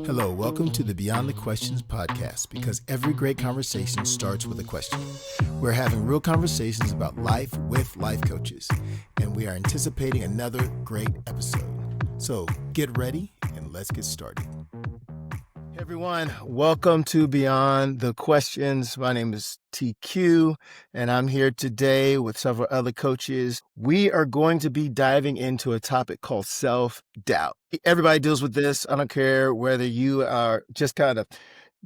Hello, welcome to the Beyond the Questions podcast, because every great conversation starts with a question. We're having real conversations about life with life coaches, and we are anticipating another great episode. So get ready and let's get started. Hey everyone, welcome to Beyond the Questions. My name is TQ, and I'm here today with several other coaches. We are going to be diving into a topic called self-doubt. Everybody deals with this. I don't care whether you are just kind of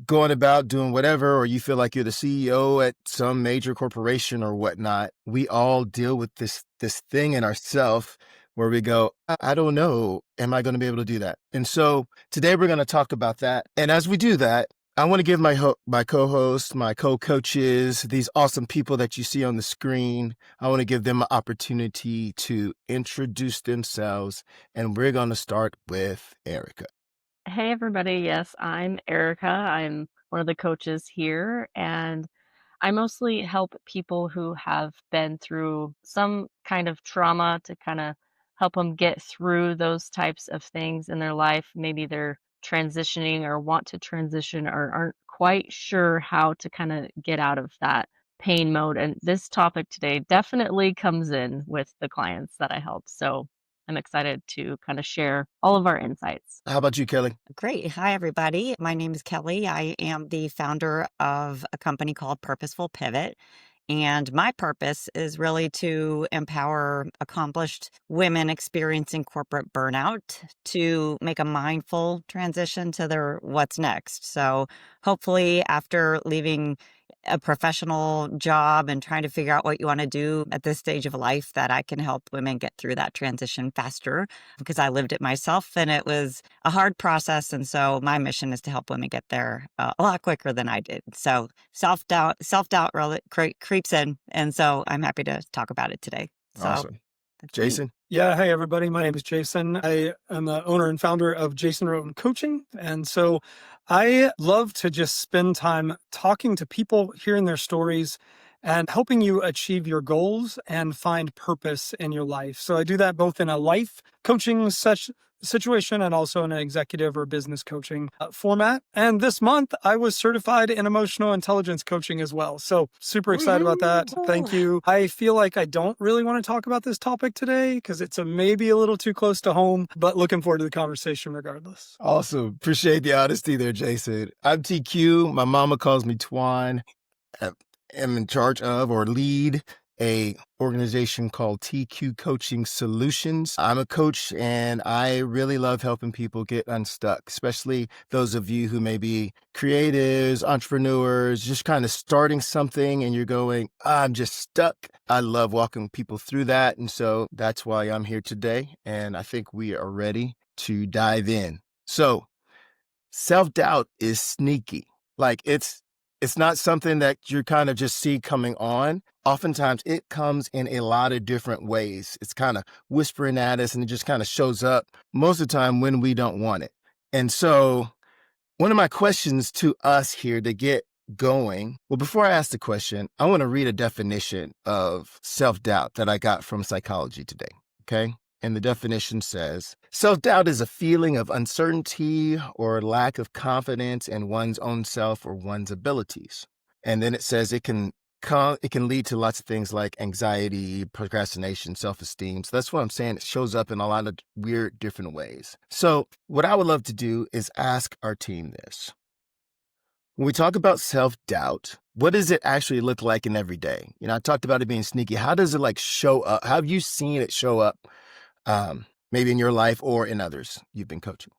going about doing whatever, or you feel like you're the CEO at some major corporation or whatnot. We all deal with this thing in ourselves where we go, I don't know, am I going to be able to do that? And so today we're going to talk about that. And as we do that, I want to give my co-hosts, my co-coaches, these awesome people that you see on the screen, I want to give them an opportunity to introduce themselves. And we're going to start with Ericka. Hey, everybody. Yes, I'm Ericka. I'm one of the coaches here, and I mostly help people who have been through some kind of trauma to kind of help them get through those types of things in their life. Maybe they're transitioning or want to transition or aren't quite sure how to kind of get out of that pain mode. And this topic today definitely comes in with the clients that I help. So I'm excited to kind of share all of our insights. How about you, Kellie? Great. Hi, everybody. My name is Kellie. I am the founder of a company called Purposeful Pivot. And my purpose is really to empower accomplished women experiencing corporate burnout to make a mindful transition to their what's next. So hopefully, after leaving a professional job and trying to figure out what you want to do at this stage of life, that I can help women get through that transition faster, because I lived it myself and it was a hard process. And so my mission is to help women get there a lot quicker than I did. So self-doubt really creeps in. And so I'm happy to talk about it today. So Awesome. that's me. Jason? Yeah. Hey, everybody. My name is Jason. I am the owner and founder of Jason Roten Coaching. And so I love to just spend time talking to people, hearing their stories, and helping you achieve your goals and find purpose in your life. So I do that both in a life coaching situation and also in an executive or business coaching format. And this month I was certified in emotional intelligence coaching as well. So super excited about that. Thank you. I feel like I don't really want to talk about this topic today because it's maybe a little too close to home, but looking forward to the conversation regardless. Awesome. Appreciate the honesty there, Jason. I'm TQ. My mama calls me Twan. I am in charge of or lead a organization called TQ Coaching Solutions. I'm a coach and I really love helping people get unstuck, especially those of you who may be creatives, entrepreneurs, just kind of starting something and you're going, I'm just stuck. I love walking people through that. And so that's why I'm here today. And I think we are ready to dive in. So self-doubt is sneaky. Like it's not something that you kind of just see coming on. Oftentimes it comes in a lot of different ways. It's kind of whispering at us and it just kind of shows up most of the time when we don't want it. And so one of my questions to us here to get going, well, before I ask the question, I want to read a definition of self-doubt that I got from psychology today. Okay. And the definition says, self-doubt is a feeling of uncertainty or lack of confidence in one's own self or one's abilities. And then it says it can lead to lots of things like anxiety, procrastination, self-esteem. So that's what I'm saying. It shows up in a lot of weird different ways. So what I would love to do is ask our team this. When we talk about self-doubt, what does it actually look like in every day? You know, I talked about it being sneaky. How does it like show up? How have you seen it show up? Maybe in your life or in others you've been coaching?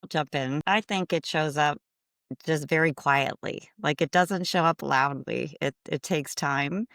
I'll jump in. I think it shows up just very quietly. Like, it doesn't show up loudly. It takes time.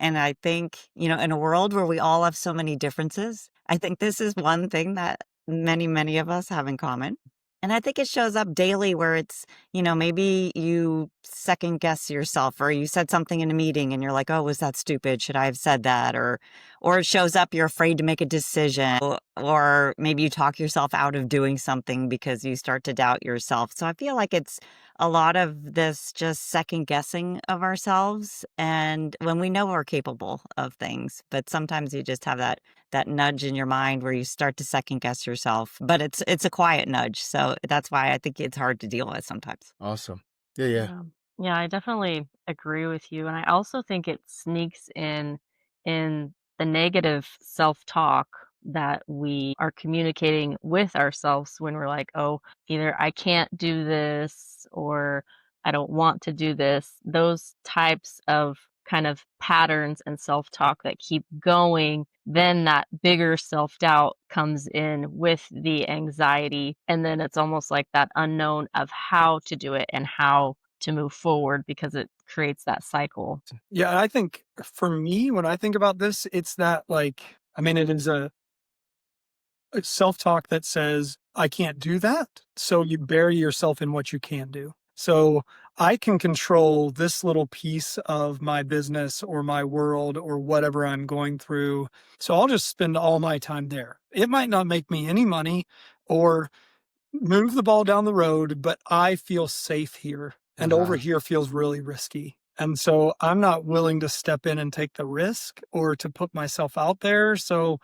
And I think, in a world where we all have so many differences, I think this is one thing that many, many of us have in common. And I think it shows up daily where it's, maybe you second guess yourself, or you said something in a meeting and you're like, oh, was that stupid? Should I have said that? Or it shows up, you're afraid to make a decision, or maybe you talk yourself out of doing something because you start to doubt yourself. So I feel like it's a lot of this just second guessing of ourselves. And when we know we're capable of things, but sometimes you just have that that nudge in your mind where you start to second guess yourself. But it's a quiet nudge, so that's why I think it's hard to deal with sometimes. Awesome. Yeah, yeah. Yeah, I definitely agree with you. And I also think it sneaks in the negative self-talk that we are communicating with ourselves when we're like, oh, either I can't do this or I don't want to do this. Those types of kind of patterns and self-talk that keep going, then that bigger self-doubt comes in with the anxiety. And then it's almost like that unknown of how to do it and how to move forward because it creates that cycle. Yeah, and I think for me, when I think about this, it's that like, I mean, it is a self-talk that says, I can't do that. So you bury yourself in what you can do. So I can control this little piece of my business or my world or whatever I'm going through. So I'll just spend all my time there. It might not make me any money or move the ball down the road, but I feel safe here. And over here feels really risky. And so I'm not willing to step in and take the risk or to put myself out there. So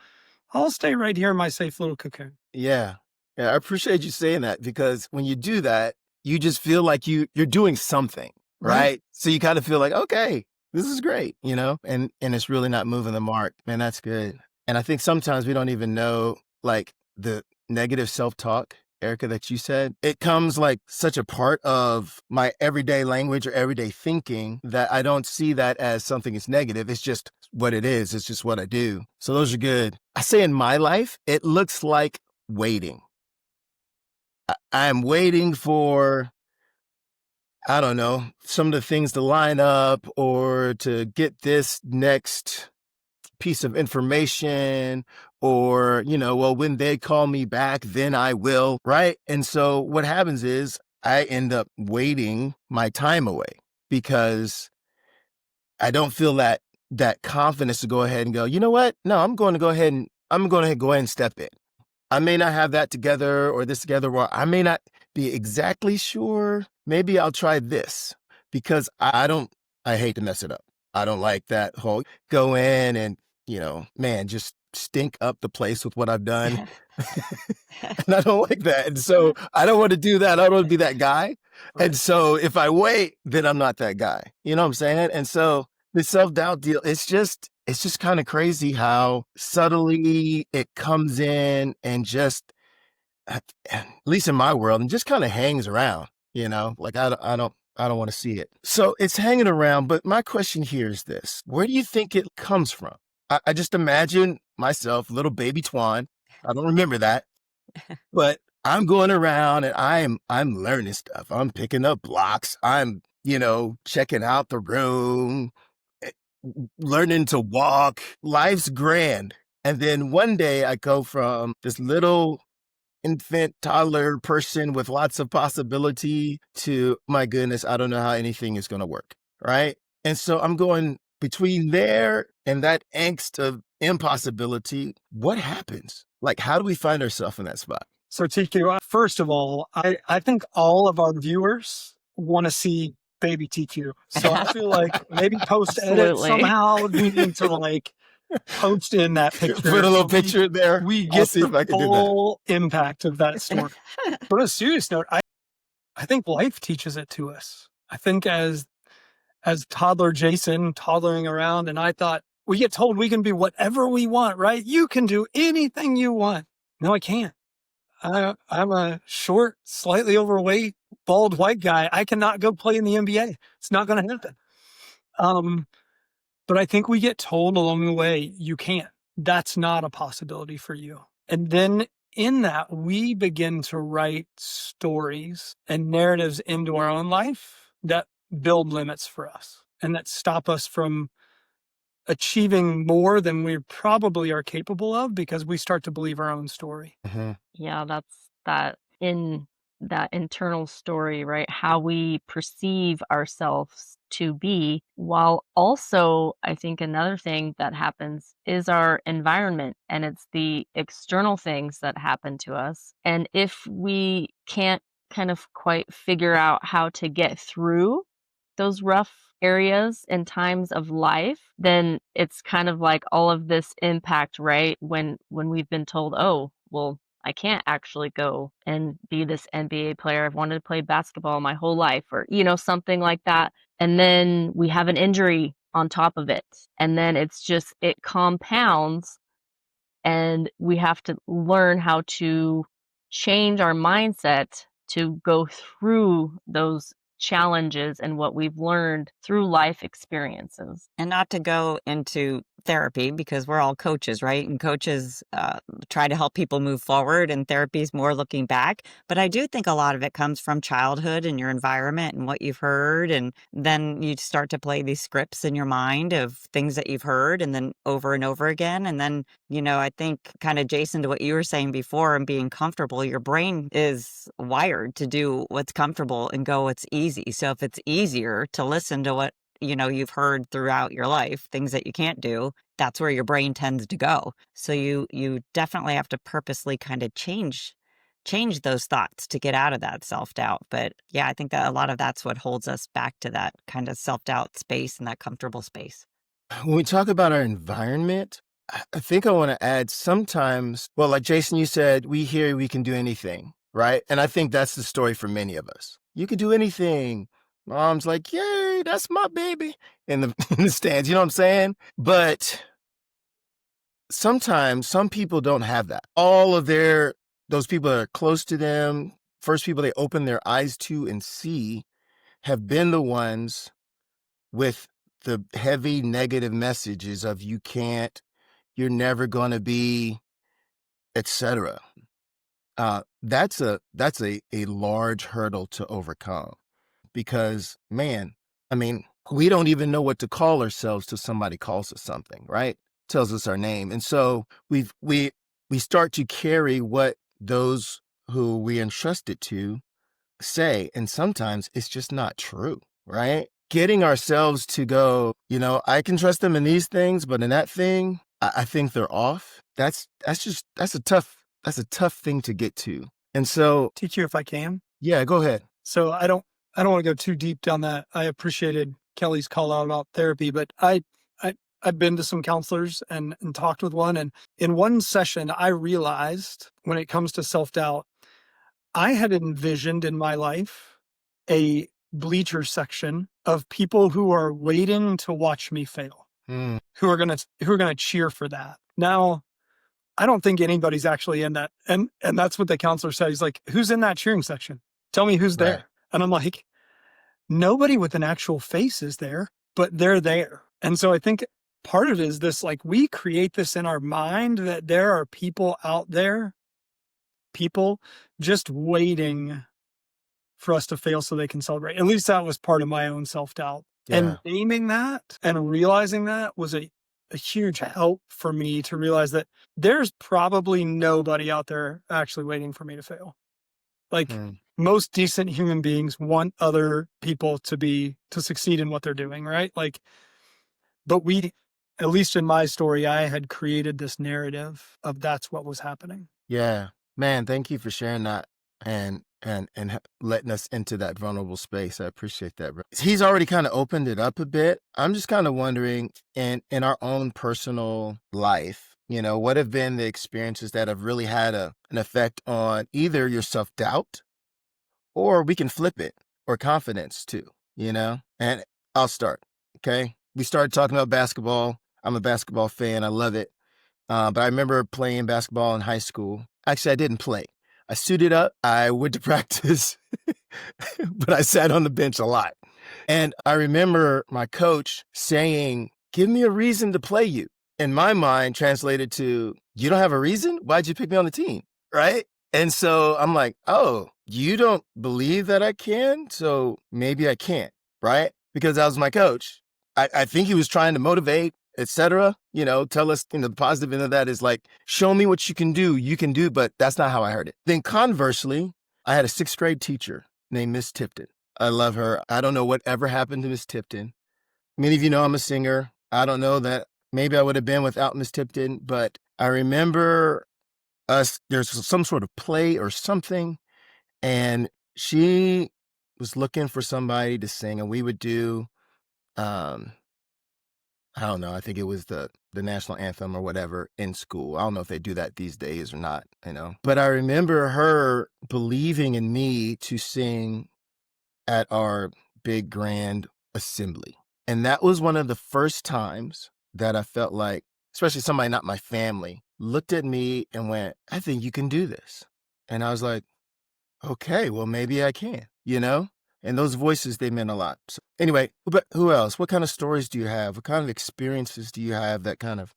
I'll stay right here in my safe little cocoon. Yeah. Yeah, I appreciate you saying that because when you do that, you just feel like you're doing something, right? So you kind of feel like, okay, this is great, and it's really not moving the mark. Man, that's good. And I think sometimes we don't even know like the negative self-talk, Ericka, that you said. It comes like such a part of my everyday language or everyday thinking that I don't see that as something that's negative. It's just what it is. It's just what I do. So those are good. I say in my life, it looks like waiting. I'm waiting for, I don't know, some of the things to line up or to get this next piece of information or, well, when they call me back, then I will, right? And so what happens is I end up waiting my time away because I don't feel that confidence to go ahead and go, you know what? No, I'm going to go ahead and step in. I may not have that together or this together, or I may not be exactly sure. Maybe I'll try this because I hate to mess it up. I don't like that whole go in and, man, just stink up the place with what I've done. And I don't like that. And so I don't want to do that. I don't want to be that guy. And so if I wait, then I'm not that guy. You know what I'm saying? And so the self-doubt deal, it's just kind of crazy how subtly it comes in and just, at least in my world, and just kind of hangs around, like I don't want to see it. So it's hanging around. But my question here is this: where do you think it comes from? I just imagine myself, little baby Twan. I don't remember that, but I'm going around and I'm learning stuff. I'm picking up blocks. I'm, checking out the room, eh, learning to walk. Life's grand. And then one day I go from this little infant, toddler person with lots of possibility to, my goodness, I don't know how anything is going to work. Right. And so I'm going between there and that angst of impossibility. What happens? Like, how do we find ourselves in that spot? So TQ, first of all, I think all of our viewers want to see baby TQ. So I feel like maybe post edit Absolutely. somehow. We need to like post in that picture. Put a little picture there. We I'll get see if I the can do that. full impact of that story. But on a serious note, I think life teaches it to us. I think as toddler Jason toddling around, and I thought, we get told we can be whatever we want, right? You can do anything you want. No, I can't. I'm a short, slightly overweight, bald white guy. I cannot go play in the NBA. It's not going to happen. But I think we get told along the way, you can't. That's not a possibility for you. And then in that, we begin to write stories and narratives into our own life that build limits for us and that stop us from achieving more than we probably are capable of because we start to believe our own story. Mm-hmm. Yeah, that's that internal story, right? How we perceive ourselves to be, while also, I think another thing that happens is our environment and it's the external things that happen to us. And if we can't kind of quite figure out how to get through those rough areas and times of life, then it's kind of like all of this impact, right? When we've been told, oh, well, I can't actually go and be this NBA player. I've wanted to play basketball my whole life, or, something like that. And then we have an injury on top of it. And then it compounds, and we have to learn how to change our mindset to go through those challenges and what we've learned through life experiences. And not to go into therapy because we're all coaches, right? And coaches try to help people move forward, and therapy is more looking back. But I do think a lot of it comes from childhood and your environment and what you've heard. And then you start to play these scripts in your mind of things that you've heard, and then over and over again. And then, I think kind of Jason, to what you were saying before and being comfortable, your brain is wired to do what's comfortable and go what's easy. So if it's easier to listen to what you've heard throughout your life, things that you can't do, that's where your brain tends to go. So you definitely have to purposely kind of change those thoughts to get out of that self-doubt. But yeah, I think that a lot of that's what holds us back to that kind of self-doubt space and that comfortable space. When we talk about our environment, I think I want to add sometimes, well, like Jason, you said, we hear we can do anything, right? And I think that's the story for many of us. You can do anything. Mom's like, yay, that's my baby in the, in the stands. You know what I'm saying? But sometimes some people don't have that. All of those people that are close to them, first people they open their eyes to and see, have been the ones with the heavy negative messages of you can't, you're never going to be, etc. That's a large hurdle to overcome, because, man, I mean, we don't even know what to call ourselves till somebody calls us something, right? Tells us our name. And so we start to carry what those who we entrusted to say. And sometimes it's just not true, right? Getting ourselves to go, I can trust them in these things, but in that thing, I think they're off. That's a tough thing to get to. And so, TQ, if I can. Yeah, go ahead. So I don't want to go too deep down that. I appreciated Kelly's call out about therapy, but I've been to some counselors and talked with one. And in one session, I realized when it comes to self-doubt, I had envisioned in my life a bleacher section of people who are waiting to watch me fail, who are gonna cheer for that. Now, I don't think anybody's actually in that. And that's what the counselor said. He's like, who's in that cheering section? Tell me who's there. And I'm like, nobody with an actual face is there, but they're there. And so I think part of it is this, like, we create this in our mind that there are people out there, people just waiting for us to fail so they can celebrate. At least that was part of my own self-doubt. Yeah. And naming that and realizing that was a huge help for me to realize that there's probably nobody out there actually waiting for me to fail. Like, most decent human beings want other people to succeed in what they're doing, right? Like, but at least in my story, I had created this narrative of that's what was happening. Yeah, man, thank you for sharing that and letting us into that vulnerable space. I appreciate that, bro. He's already kind of opened it up a bit. I'm just kind of wondering, in our own personal life, what have been the experiences that have really had an effect on either your self-doubt, or we can flip it, or confidence too, And I'll start, okay? We started talking about basketball. I'm a basketball fan. I love it. But I remember playing basketball in high school. Actually, I didn't play. I suited up. I went to practice, but I sat on the bench a lot. And I remember my coach saying, give me a reason to play you. In my mind, translated to, you don't have a reason? Why'd you pick me on the team? Right? And so I'm like, oh, you don't believe that I can? So maybe I can't, right? Because that was my coach. I think he was trying to motivate, etc. Tell us, the positive end of that is like, show me what you can do, but that's not how I heard it. Then conversely, I had a 6th grade teacher named Miss Tipton. I love her. I don't know whatever happened to Miss Tipton. Many of you know I'm a singer. I don't know that maybe I would have been without Miss Tipton, but I remember there's some sort of play or something, and she was looking for somebody to sing, and we would do, um, I don't know, I think it was the national anthem or whatever in school. I don't know if they do that these days or not, But I remember her believing in me to sing at our big grand assembly. And that was one of the first times that I felt like, especially somebody not my family, looked at me and went, I think you can do this. And I was like, okay, well, maybe I can, And those voices, they meant a lot. So anyway, but who else? What kind of stories do you have? What kind of experiences do you have that kind of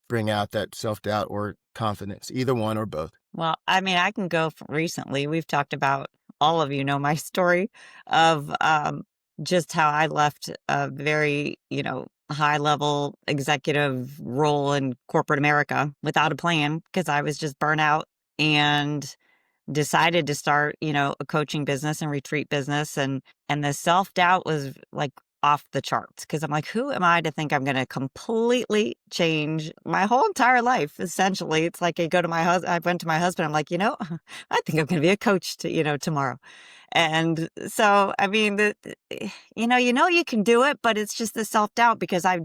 bring out that self-doubt or confidence? Either one or both. Well, I mean, I can go recently. We've talked about, all of you know my story of just how I left a very, high level executive role in corporate America without a plan because I was just burnt out and decided to start, a coaching business and retreat business. And the self-doubt was like off the charts because I'm like, who am I to think I'm going to completely change my whole entire life? Essentially, it's like I went to my husband. I'm like, I think I'm going to be a coach tomorrow. And so, I mean, you can do it, but it's just the self-doubt because I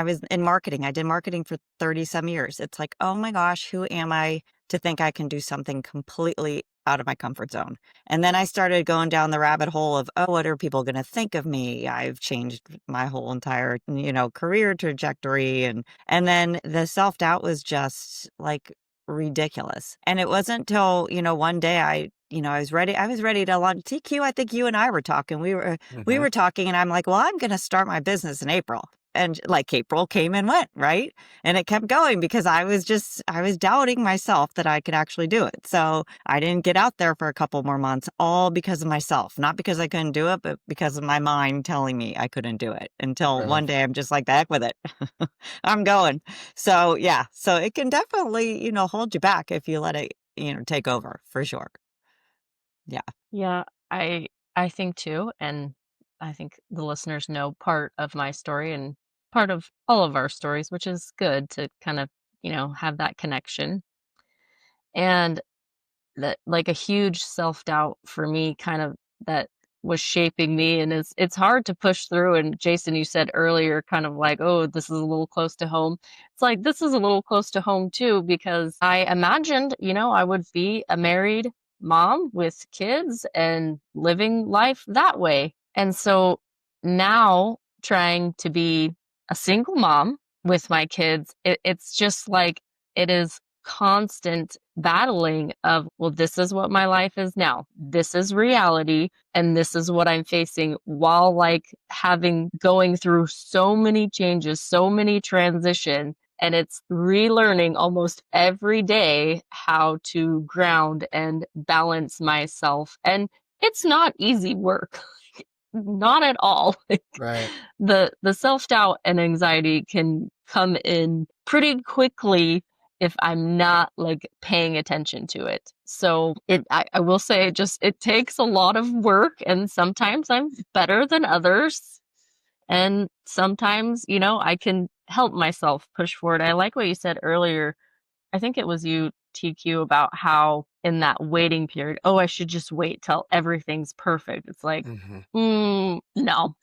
was in marketing. I did marketing for 30 some years. It's like, oh my gosh, who am I to think I can do something completely out of my comfort zone? And then I started going down the rabbit hole of, oh, what are people going to think of me? I've changed my whole entire, career trajectory. And then the self-doubt was just like ridiculous. And it wasn't till, one day I was ready to launch TQ. I think you and I were talking. We were talking and I'm like, well, I'm going to start my business in April. And like April came and went, right? And it kept going because I was doubting myself that I could actually do it. So I didn't get out there for a couple more months, all because of myself, not because I couldn't do it, but because of my mind telling me I couldn't do it until one day I'm just like, the heck with it. I'm going. So yeah, so it can definitely, hold you back if you let it, take over for sure. Yeah. Yeah, I think too, and I think the listeners know part of my story and part of all of our stories, which is good to kind of, have that connection. And that like a huge self-doubt for me kind of that was shaping me, and it's hard to push through. And Jason, you said earlier kind of like, oh, this is a little close to home. It's like this is a little close to home too, because I imagined, I would be a married mom with kids and living life that way. And so now trying to be a single mom with my kids, it's just like it is constant battling of, well, this is what my life is now. This is reality. And this is what I'm facing while like going through so many changes, so many transition. And it's relearning almost every day how to ground and balance myself. And it's not easy work. Not at all. Right. The self-doubt and anxiety can come in pretty quickly if I'm not like paying attention to it. So I will say it takes a lot of work, and sometimes I'm better than others. And sometimes, I can help myself push forward. I like what you said earlier. I think it was you, TQ, about how in that waiting period, oh, I should just wait till everything's perfect. It's like, no,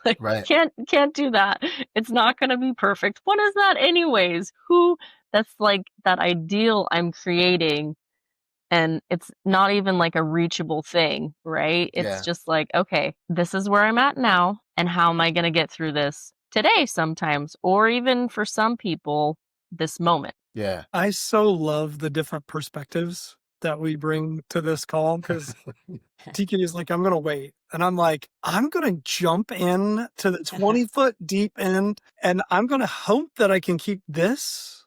like, Right. can't do that. It's not going to be perfect. What is that anyways? That's like that ideal I'm creating. And it's not even like a reachable thing, right? It's just like, okay, this is where I'm at now. And how am I going to get through this today sometimes, or even for some people, this moment? Yeah. I so love the different perspectives that we bring to this call because TK is like, I'm going to wait. And I'm like, I'm going to jump in to the 20-foot deep end and I'm going to hope that I can keep this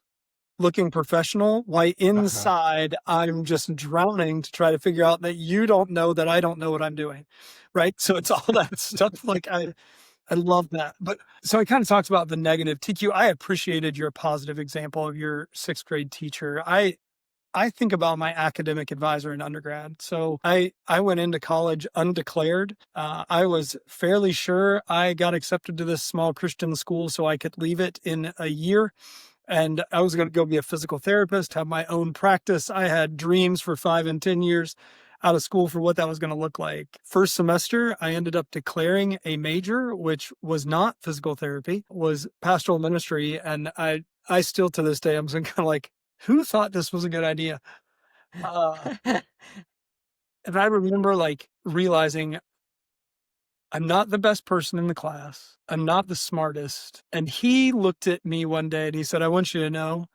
looking professional while inside I'm just drowning to try to figure out that you don't know that I don't know what I'm doing. Right. So it's all that stuff. Like I love that. But so I kind of talked about the negative. TQ, I appreciated your positive example of your 6th grade teacher. I think about my academic advisor in undergrad. So I went into college undeclared. I was fairly sure I got accepted to this small Christian school so I could leave it in a year. And I was going to go be a physical therapist, have my own practice. I had dreams for 5 and 10 years. out of school for what that was going to look like. First semester, I ended up declaring a major, which was not physical therapy, was pastoral ministry. And I still to this day, I'm kind of like, who thought this was a good idea? And I remember like realizing I'm not the best person in the class. I'm not the smartest. And he looked at me one day and he said, I want you to know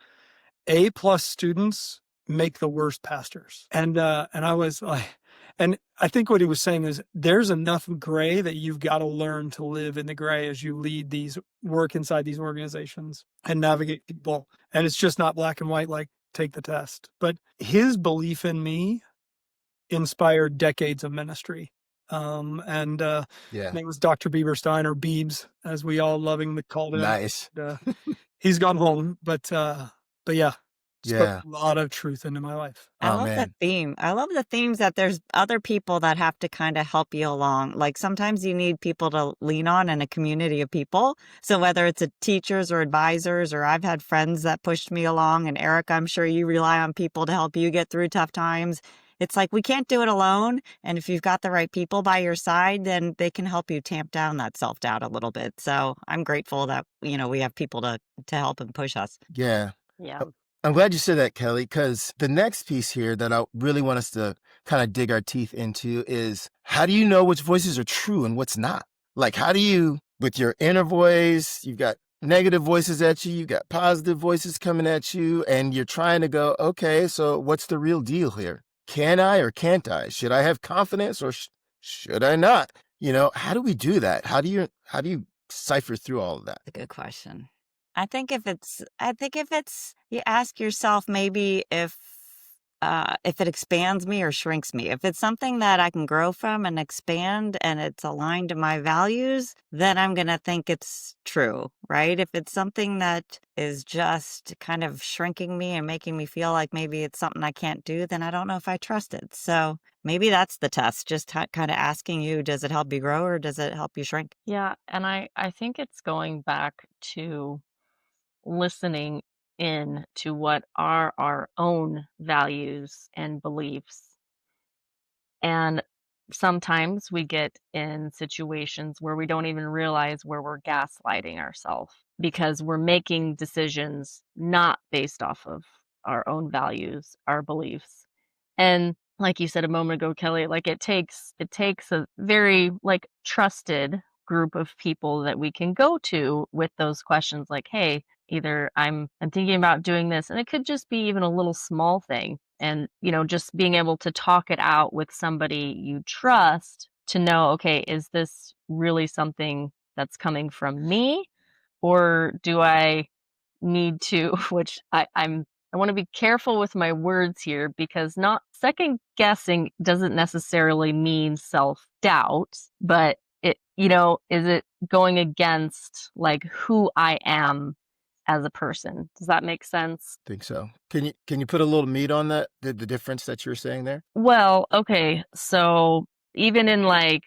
A+ students make the worst pastors. And I was like, and I think what he was saying is there's enough gray that you've got to learn to live in the gray as you lead these work inside these organizations and navigate people. And it's just not black and white, like take the test. But his belief in me inspired decades of ministry. And his Yeah. name was Dr. Bieberstein, or Biebs, as we all lovingly called him. Nice. He's gone home, but yeah, spoke Yeah. a lot of truth into my life. I Oh, love the man. theme. I love the themes that there's other people that have to kind of help you along. Like sometimes you need people to lean on in a community of people. So whether it's a teachers or advisors, or I've had friends that pushed me along, and Eric, I'm sure you rely on people to help you get through tough times. It's like we can't do it alone. And if you've got the right people by your side, then they can help you tamp down that self-doubt a little bit. So I'm grateful that, we have people to help and push us. Yeah. Yeah. I'm glad you said that, Kelly, because the next piece here that I really want us to kind of dig our teeth into is how do you know which voices are true and what's not? Like, how do you, with your inner voice, you've got negative voices at you, you got positive voices coming at you, and you're trying to go, okay, so what's the real deal here? Can I or can't I? Should I have confidence or should I not? How do we do that? How do you cipher through all of that? A good question. I think if it's, you ask yourself maybe if it expands me or shrinks me. If it's something that I can grow from and expand and it's aligned to my values, then I'm going to think it's true, right? If it's something that is just kind of shrinking me and making me feel like maybe it's something I can't do, then I don't know if I trust it. So maybe that's the test, just kind of asking you, does it help you grow or does it help you shrink? Yeah. And I think it's going back to listening in to what are our own values and beliefs. And sometimes we get in situations where we don't even realize where we're gaslighting ourselves because we're making decisions not based off of our own values, our beliefs. And like you said a moment ago, Kelly, like it takes a very like trusted group of people that we can go to with those questions like, hey, either I'm thinking about doing this, and it could just be even a little small thing, and just being able to talk it out with somebody you trust to know, okay, is this really something that's coming from me, or do I need to which I want to be careful with my words here, because not second guessing doesn't necessarily mean self-doubt, but is it going against like who I am as a person? Does that make sense? Think so. Can you put a little meat on that, the difference that you were saying there? Well, okay. So even in like,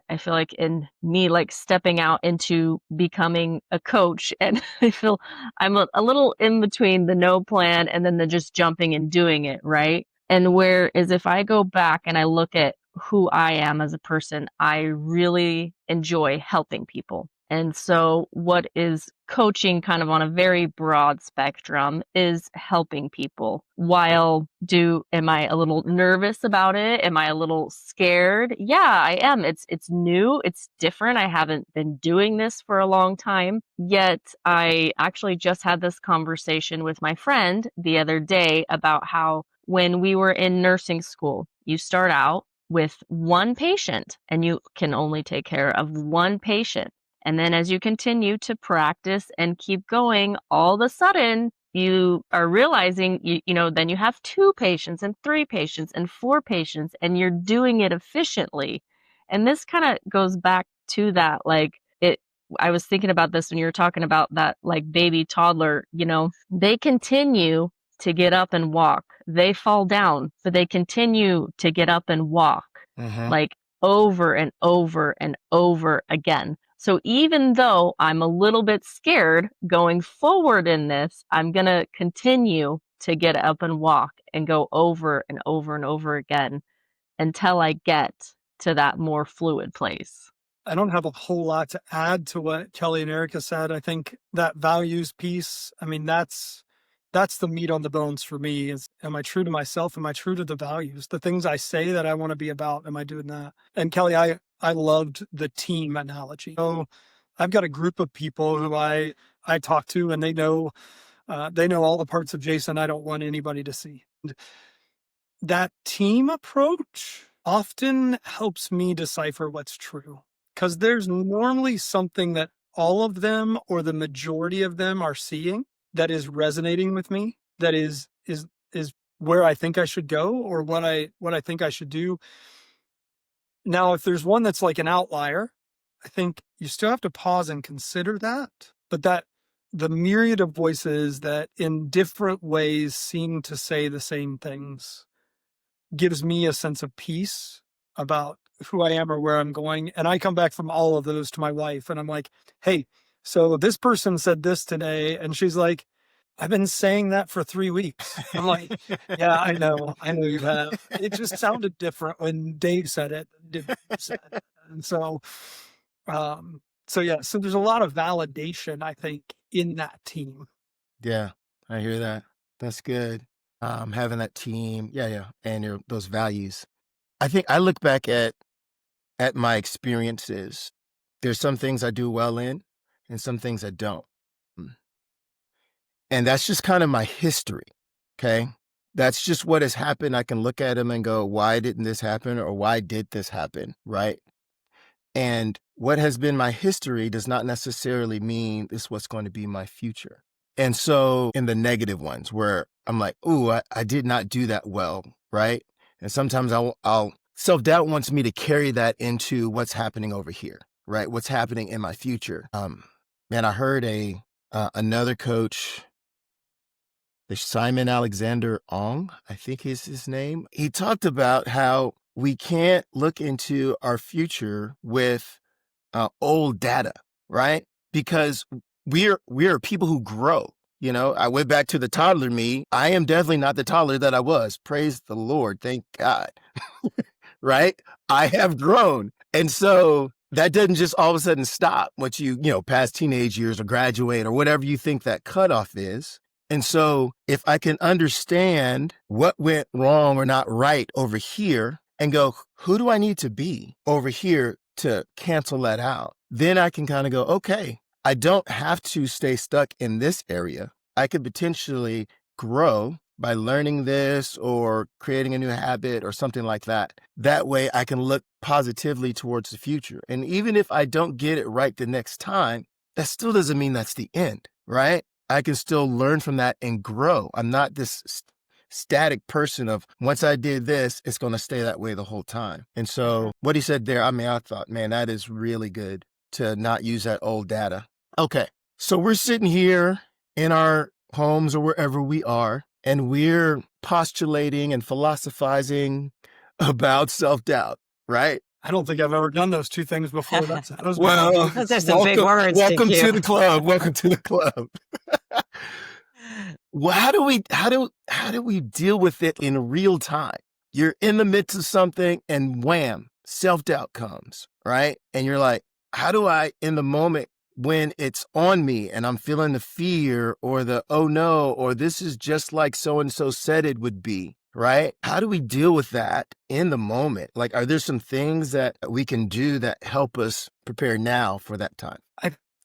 I feel like in me like stepping out into becoming a coach, and I feel I'm a little in between the no plan and then the just jumping and doing it, right? And whereas if I go back and I look at who I am as a person, I really enjoy helping people. And so what is coaching kind of on a very broad spectrum is helping people. Am I a little nervous about it? Am I a little scared? Yeah, I am. It's new, it's different. I haven't been doing this for a long time. Yet I actually just had this conversation with my friend the other day about how when we were in nursing school, you start out with one patient and you can only take care of one patient. And then as you continue to practice and keep going, all of a sudden you are realizing, then you have 2 patients and 3 patients and 4 patients, and you're doing it efficiently. And this kind of goes back to that, I was thinking about this when you were talking about that, like baby toddler, they continue to get up and walk. They fall down, but they continue to get up and walk, like over and over and over again. So even though I'm a little bit scared going forward in this, I'm going to continue to get up and walk and go over and over and over again until I get to that more fluid place. I don't have a whole lot to add to what Kellie and Ericka said. I think that values piece, I mean, that's the meat on the bones for me is, am I true to myself? Am I true to the values? The things I say that I want to be about, am I doing that? And Kellie, I loved the team analogy. So I've got a group of people who I talk to, and they know all the parts of Jason I don't want anybody to see. That team approach often helps me decipher what's true, because there's normally something that all of them or the majority of them are seeing that is resonating with me, that is where I think I should go or what I think I should do. Now, if there's one that's like an outlier, I think you still have to pause and consider that. But that the myriad of voices that in different ways seem to say the same things gives me a sense of peace about who I am or where I'm going. And I come back from all of those to my wife and I'm like, hey, so this person said this today. And she's like, I've been saying that for 3 weeks. I'm like, yeah, I know you have. It just sounded different when Dave said it. And so there's a lot of validation, I think, in that team. Yeah, I hear that. That's good. Having that team, yeah, and those values. I think I look back at my experiences. There's some things I do well in, and some things I don't. And that's just kind of my history. Okay, that's just what has happened. I can look at them and go, "Why didn't this happen?" or "Why did this happen?" Right? And what has been my history does not necessarily mean this is what's going to be my future. And so in the negative ones where I'm like, ooh, I did not do that well, right? And sometimes I'll self-doubt wants me to carry that into what's happening over here, right? What's happening in my future. Man, I heard another coach, the Simon Alexander Ong, I think is his name. He talked about how we can't look into our future with old data, right? Because we are people who grow. You know, I went back to the toddler me. I am definitely not the toddler that I was. Praise the Lord. Thank God. Right? I have grown. And so that doesn't just all of a sudden stop once you pass teenage years or graduate or whatever you think that cutoff is. And so if I can understand what went wrong or not right over here and go, who do I need to be over here to cancel that out? Then I can kind of go, okay, I don't have to stay stuck in this area. I could potentially grow by learning this or creating a new habit or something like that. That way I can look positively towards the future. And even if I don't get it right the next time, that still doesn't mean that's the end, right? I can still learn from that and grow. I'm not this static person of once I did this, it's going to stay that way the whole time. And so what he said there, I mean, I thought, man, that is really good to not use that old data. Okay. So we're sitting here in our homes or wherever we are, and we're postulating and philosophizing about self-doubt, right? I don't think I've ever done those two things before. That was well, Those are some big words. Welcome to the club. Welcome to the club. Well, how do we deal with it in real time? You're in the midst of something and wham, self-doubt comes, right? And you're like, how do I, in the moment when it's on me and I'm feeling the fear or the, oh no, or this is just like so-and-so said it would be, right? How do we deal with that in the moment? Like, are there some things that we can do that help us prepare now for that time?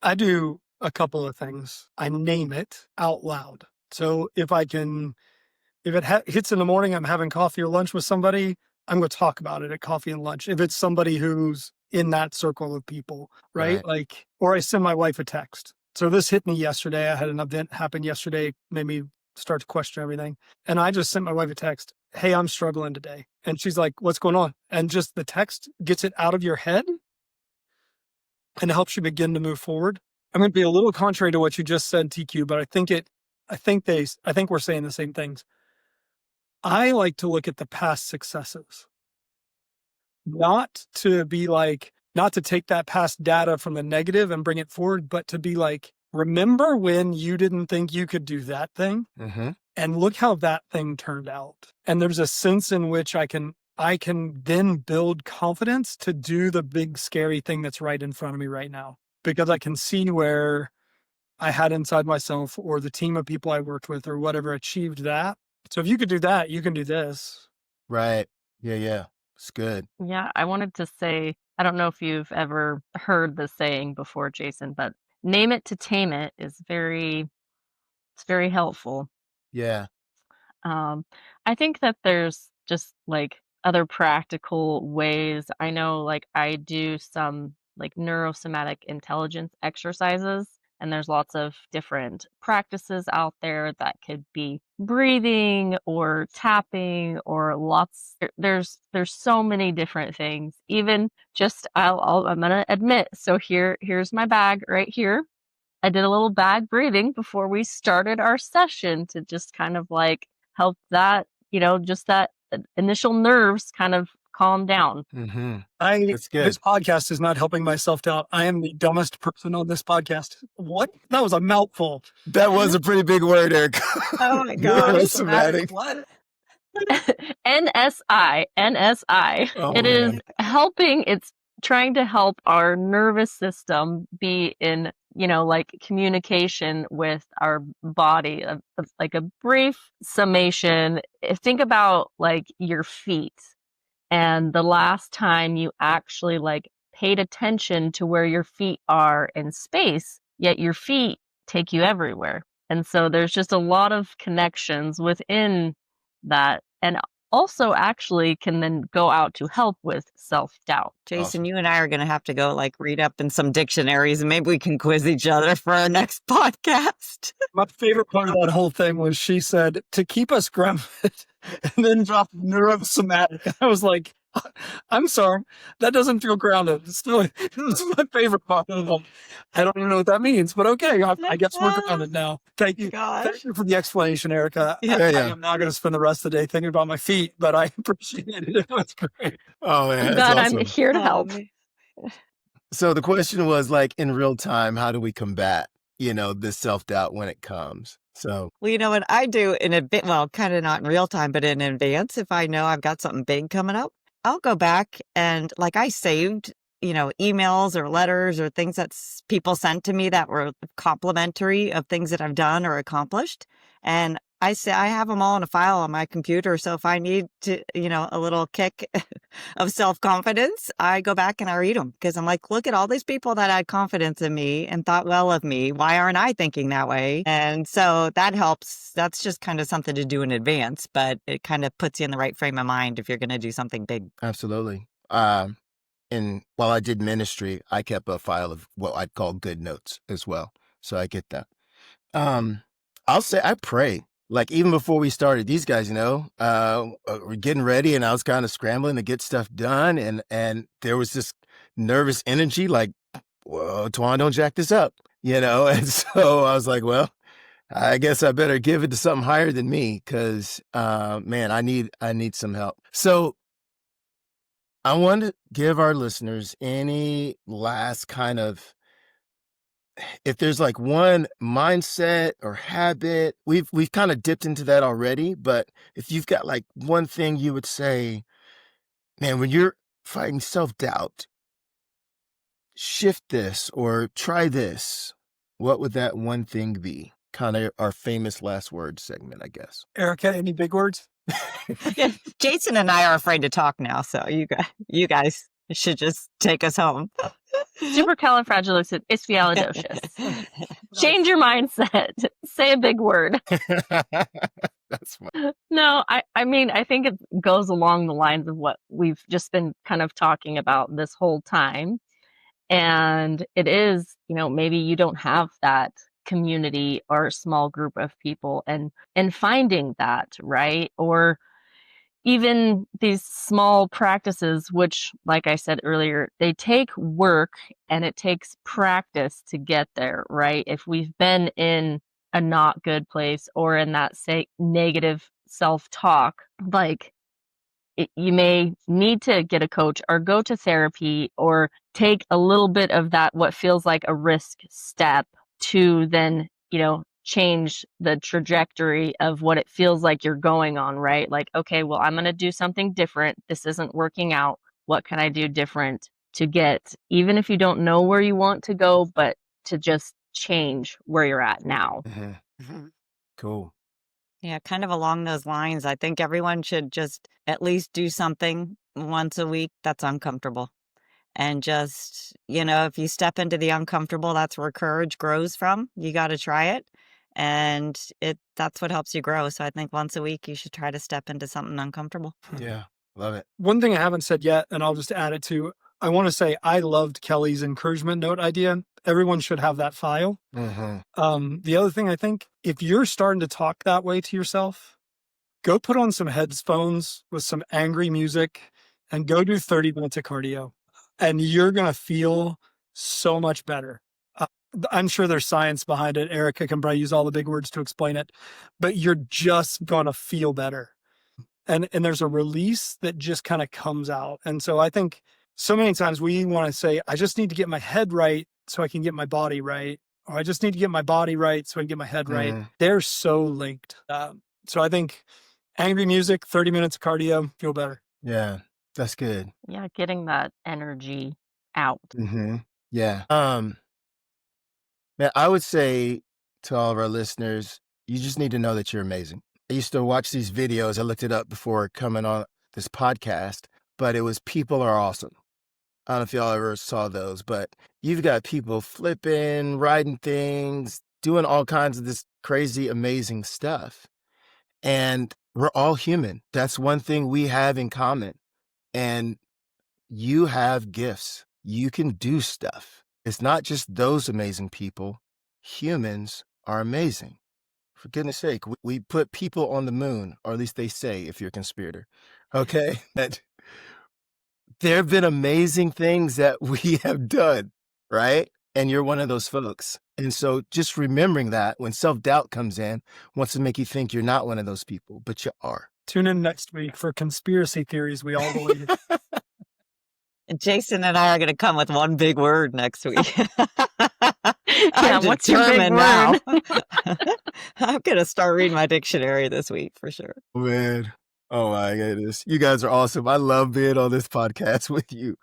I do a couple of things. I name it out loud. So if it hits in the morning, I'm having coffee or lunch with somebody, I'm going to talk about it at coffee and lunch. If it's somebody who's in that circle of people, right? Like, or I send my wife a text. So this hit me yesterday. I had an event happen yesterday, made me start to question everything. And I just sent my wife a text. Hey, I'm struggling today. And she's like, what's going on? And just the text gets it out of your head and helps you begin to move forward. I'm going to be a little contrary to what you just said, TQ, but I think we're saying the same things. I like to look at the past successes, not to take that past data from the negative and bring it forward, but to be like, remember when you didn't think you could do that thing? Mm-hmm. And look how that thing turned out. And there's a sense in which I can then build confidence to do the big scary thing that's right in front of me right now, because I can see where I had inside myself or the team of people I worked with or whatever achieved that. So if you could do that, you can do this. Right. Yeah. It's good. Yeah, I wanted to say, I don't know if you've ever heard the saying before, Jason, but name it to tame it is it's very helpful. Yeah. I think that there's just like other practical ways. I know like I do some like neurosomatic intelligence exercises, and there's lots of different practices out there that could be breathing or tapping or there's so many different things. Even just I'm gonna admit, so here's my bag right here. I did a little bag breathing before we started our session to just kind of like help that, just that initial nerves kind of calm down. Mm-hmm. That's good. This podcast is not helping my self-doubt. I am the dumbest person on this podcast. What? That was a mouthful. That was a pretty big word, Eric. Oh my gosh. Somatic. What? NSI. Oh, It is man. helping, it's trying to help our nervous system be in, like communication with our body. Like a brief summation. Think about like your feet and the last time you actually like paid attention to where your feet are in space, yet your feet take you everywhere. And so there's just a lot of connections within that, and also actually can then go out to help with self-doubt. Jason, Awesome. you and I are going to have to go like read up in some dictionaries and maybe we can quiz each other for our next podcast. My favorite part of that whole thing was she said to keep us grounded and then dropped neurosomatic. I was like, I'm sorry, that doesn't feel grounded. Still, this is my favorite part of them. I don't even know what that means, but okay, I guess we're grounded now. Thank you. Gosh. Thank you for the explanation, Ericka. Yeah. I am not going to spend the rest of the day thinking about my feet, but I appreciate it. It was great. Oh, man. I'm That's glad awesome. I'm here to help. man. So the question was like in real time, how do we combat, this self-doubt when it comes? So, Well, you know what I do in a bit, well, kind of not in real time, but in advance, if I know I've got something big coming up, I'll go back and like I saved, emails or letters or things that people sent to me that were complimentary of things that I've done or accomplished. And I say I have them all in a file on my computer. So if I need to, a little kick of self-confidence, I go back and I read them because I'm like, look at all these people that had confidence in me and thought well of me. Why aren't I thinking that way? And so that helps. That's just kind of something to do in advance, but it kind of puts you in the right frame of mind if you're going to do something big. absolutely. And while I did ministry, I kept a file of what I'd call good notes as well. So I get that. I'll say I pray. Like even before we started, these guys, were getting ready, and I was kind of scrambling to get stuff done, and there was this nervous energy, like, "Whoa, Twan, don't jack this up," And so I was like, "Well, I guess I better give it to something higher than me, because, man, I need some help." So I want to give our listeners any last kind of, if there's like one mindset or habit, we've kind of dipped into that already, but if you've got like one thing you would say, man, when you're fighting self-doubt, shift this or try this, what would that one thing be? Kind of our famous last word segment, I guess. Ericka, any big words? Yeah, Jason and I are afraid to talk now, so you guys should just take us home. Supercalifragilisticexpialidocious. Change your mindset. Say a big word. That's fine. No, I mean, I think it goes along the lines of what we've just been kind of talking about this whole time. And it is, maybe you don't have that community or small group of people and finding that, right? Or even these small practices, which, like I said earlier, they take work and it takes practice to get there, right? If we've been in a not good place or in that, say, negative self-talk, like you may need to get a coach or go to therapy or take a little bit of that, what feels like a risk step to then, change the trajectory of what it feels like you're going on, right? Like, okay, well, I'm going to do something different. This isn't working out. What can I do different to get, even if you don't know where you want to go, but to just change where you're at now? Mhm. Mhm. Cool. Yeah, kind of along those lines, I think everyone should just at least do something once a week that's uncomfortable. And just, if you step into the uncomfortable, that's where courage grows from. You got to try it. And that's what helps you grow. So I think once a week you should try to step into something uncomfortable. Yeah. Love it. One thing I haven't said yet, and I'll just add it to, I want to say I loved Kelly's encouragement note idea. Everyone should have that file. The other thing I think, if you're starting to talk that way to yourself, go put on some headphones with some angry music and go do 30 minutes of cardio. And you're going to feel so much better. I'm sure there's science behind it. Ericka can probably use all the big words to explain it, but you're just going to feel better. And there's a release that just kind of comes out. And so I think so many times we want to say, I just need to get my head right so I can get my body right. Or I just need to get my body right so I can get my head right. They're so linked. So I think angry music, 30 minutes of cardio, feel better. Yeah. That's good. Yeah, getting that energy out. Yeah. Man, I would say to all of our listeners, you just need to know that you're amazing. I used to watch these videos. I looked it up before coming on this podcast, but it was People Are Awesome. I don't know if y'all ever saw those, but you've got people flipping, riding things, doing all kinds of this crazy, amazing stuff. And we're all human. That's one thing we have in common. And you have gifts. You can do stuff. It's not just those amazing people. Humans are amazing. For goodness sake, we put people on the moon, or at least they say, if you're a conspirator. Okay? That there have been amazing things that we have done, right? And you're one of those folks. And so just remembering that when self-doubt comes in, wants to make you think you're not one of those people, but you are. Tune in next week for conspiracy theories we all believe. And Jason and I are going to come with one big word next week. I'm what's your big determined now. word? I'm going to start reading my dictionary this week for sure. Man. Oh my goodness. You guys are awesome. I love being on this podcast with you.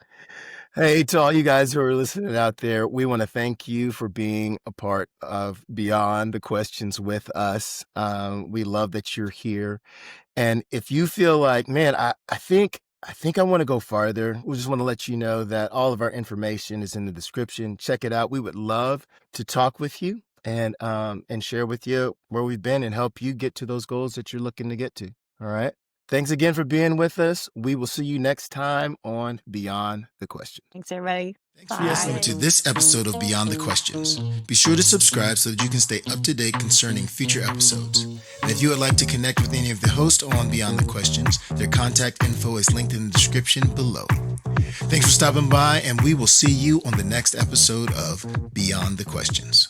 Hey, to all you guys who are listening out there, we want to thank you for being a part of Beyond the Questions with us. We love that you're here. And if you feel like, man, I think I want to go farther, we just want to let you know that all of our information is in the description. Check it out. We would love to talk with you and share with you where we've been and help you get to those goals that you're looking to get to. All right. Thanks again for being with us. We will see you next time on Beyond the Questions. Thanks, everybody. Thanks for listening to this episode of Beyond the Questions. Be sure to subscribe so that you can stay up to date concerning future episodes. And if you would like to connect with any of the hosts on Beyond the Questions, their contact info is linked in the description below. Thanks for stopping by, and we will see you on the next episode of Beyond the Questions.